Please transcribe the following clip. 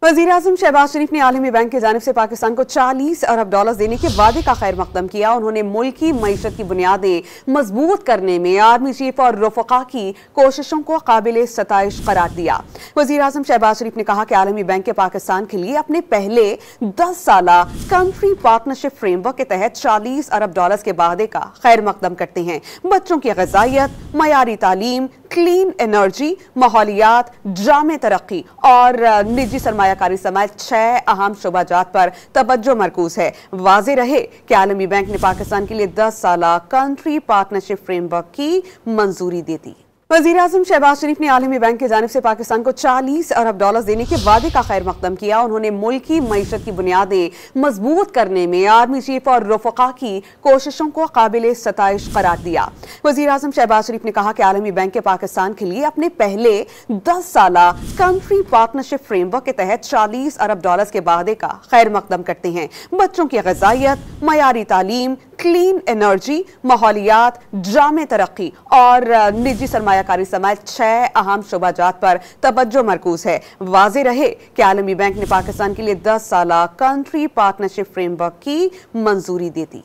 वज़ीर-ए-आज़म शहबाज शरीफ ने आलमी बैंक की जानिब से पाकिस्तान को 40 अरब डॉलर देने के वादे का खैर मकदम किया। उन्होंने मुल्की मईशत की बुनियादें मजबूत करने में आर्मी चीफ और रफ़क़ा की कोशिशों को काबिल सताइश करार दिया। वज़ीर-ए-आज़म शहबाज शरीफ ने कहा कि आलमी बैंक के पाकिस्तान के लिए अपने पहले 10 साला कंट्री पार्टनरशिप फ्रेमवर्क के तहत 40 अरब डॉलर के वादे का खैर मकदम करते हैं। बच्चों की ग़िज़ाइयत, मयारी तालीम, क्लीन एनर्जी, माहौलियात, जामे तरक्की और निजी सरमायाकारी समेत 6 अहम शोबाजात पर तवज्जो मरकूज है। वाज़ेह रहे कि आलमी बैंक ने पाकिस्तान के लिए 10 साला कंट्री पार्टनरशिप फ्रेमवर्क की मंजूरी दे दी। वज़ीर-ए-आज़म शहबाज शरीफ ने आलमी बैंक की जानिब से पाकिस्तान को 40 अरब डॉलर देने के वादे का खैर मकदम किया। उन्होंने मुल्की मईशत की बुनियादें मजबूत करने में आर्मी चीफ और रफ़क़ा की कोशिशों को काबिल सताइश करार दिया। वज़ीर-ए-आज़म शहबाज शरीफ ने कहा कि आलमी बैंक के पाकिस्तान के लिए अपने पहले 10 साला कंट्री पार्टनरशिप फ्रेमवर्क के तहत 40 अरब डॉलर के वादे का खैर मकदम करते हैं। बच्चों की ग़िज़ाइयत, मयारी तालीम, क्लीन एनर्जी, माहौलियात, जामे तरक्की और निजी सरमायाकारी समेत 6 अहम शोबाजात पर तवज्जो मरकूज है। वाज़ेह रहे कि आलमी बैंक ने पाकिस्तान के लिए 10 साला कंट्री पार्टनरशिप फ्रेमवर्क की मंजूरी दे दी।